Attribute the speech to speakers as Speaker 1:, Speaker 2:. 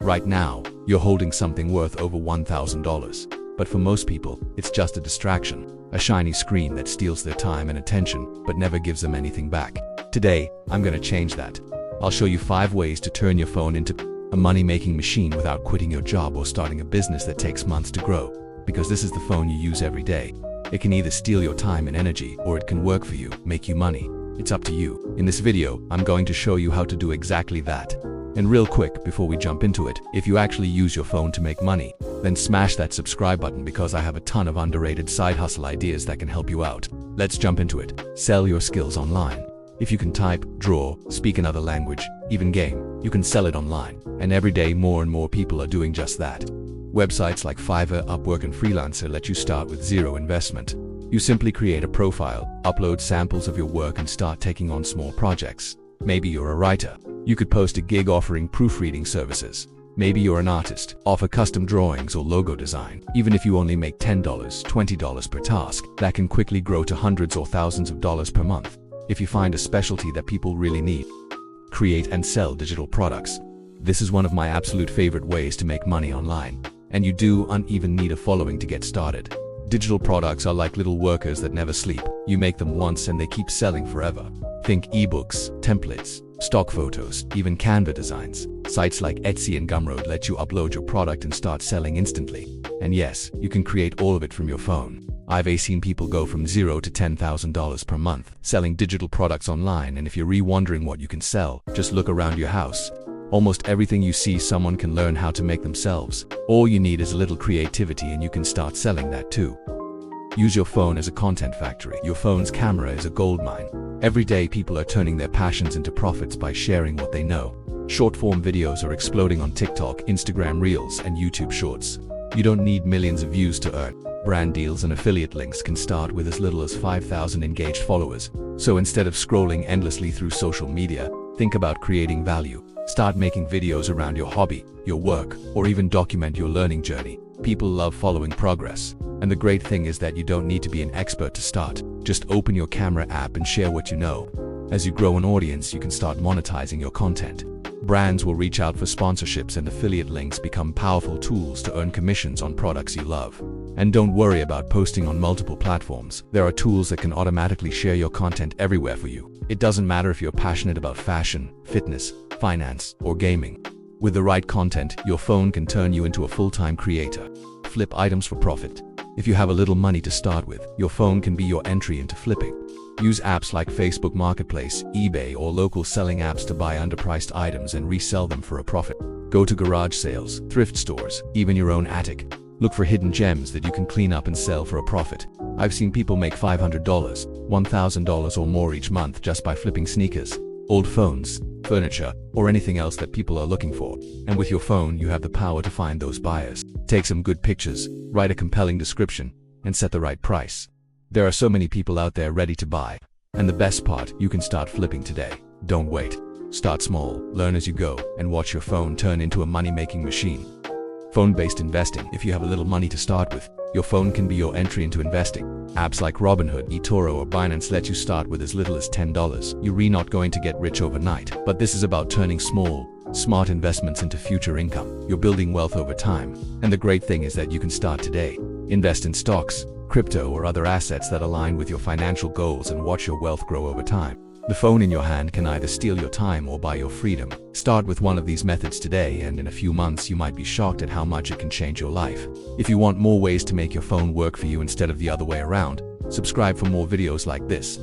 Speaker 1: Right now, you're holding something worth over $1,000. But for most people, it's just a distraction, a shiny screen that steals their time and attention but never gives them anything back. Today, I'm going to change that. I'll show you 5 ways to turn your phone into a money-making machine without quitting your job or starting a business that takes months to grow. Because this is the phone you use every day. It can either steal your time and energy, or it can work for you, make you money. It's up to you. In this video, I'm going to show you how to do exactly that. And real quick, before we jump into it, if you actually use your phone to make money, then smash that subscribe button because I have a ton of underrated side hustle ideas that can help you out. Let's jump into it. Sell your skills online. If you can type, draw, speak another language, even game, you can sell it online. And every day more and more people are doing just that. Websites like Fiverr, Upwork, and Freelancer let you start with zero investment. You simply create a profile, upload samples of your work, and start taking on small projects. Maybe you're a writer. You could post a gig offering proofreading services. Maybe you're an artist, offer custom drawings or logo design. Even if you only make $10, $20 per task, that can quickly grow to hundreds or thousands of dollars per month. If you find a specialty that people really need, create and sell digital products. This is one of my absolute favorite ways to make money online. And you don't even need a following to get started. Digital products are like little workers that never sleep. You make them once and they keep selling forever. Think ebooks, templates, stock photos, even Canva designs. Sites like Etsy and Gumroad let you upload your product and start selling instantly. And yes, you can create all of it from your phone. I've seen people go from $0 to $10,000 per month selling digital products online, and if you're wondering what you can sell, just look around your house. Almost everything you see someone can learn how to make themselves. All you need is a little creativity and you can start selling that too. Use your phone as a content factory. Your phone's camera is a goldmine. Every day people are turning their passions into profits by sharing what they know. Short-form videos are exploding on TikTok, Instagram Reels, and YouTube Shorts. You don't need millions of views to earn. Brand deals and affiliate links can start with as little as 5,000 engaged followers. So instead of scrolling endlessly through social media, think about creating value. Start making videos around your hobby, your work, or even document your learning journey. People love following progress. And the great thing is that you don't need to be an expert to start. Just open your camera app and share what you know. As you grow an audience, you can start monetizing your content. Brands will reach out for sponsorships, and affiliate links become powerful tools to earn commissions on products you love. And don't worry about posting on multiple platforms. There are tools that can automatically share your content everywhere for you. It doesn't matter if you're passionate about fashion, fitness, finance, or gaming. With the right content, your phone can turn you into a full-time creator. Flip items for profit. If you have a little money to start with, your phone can be your entry into flipping. Use apps like Facebook Marketplace, eBay, or local selling apps to buy underpriced items and resell them for a profit. Go to garage sales, thrift stores, even your own attic. Look for hidden gems that you can clean up and sell for a profit. I've seen people make $500, $1,000 or more each month just by flipping sneakers, old phones, furniture, or anything else that people are looking for. And with your phone, you have the power to find those buyers. Take some good pictures, write a compelling description, and set the right price. There are so many people out there ready to buy. And the best part, you can start flipping today. Don't wait. Start small, learn as you go, and watch your phone turn into a money-making machine. Phone-based investing. If you have a little money to start with, your phone can be your entry into investing. Apps like Robinhood, eToro, or Binance let you start with as little as $10. You're not going to get rich overnight, but this is about turning small, smart investments into future income. You're building wealth over time. And the great thing is that you can start today. Invest in stocks, crypto, or other assets that align with your financial goals and watch your wealth grow over time. The phone in your hand can either steal your time or buy your freedom. Start with one of these methods today, and in a few months you might be shocked at how much it can change your life. If you want more ways to make your phone work for you instead of the other way around, subscribe for more videos like this.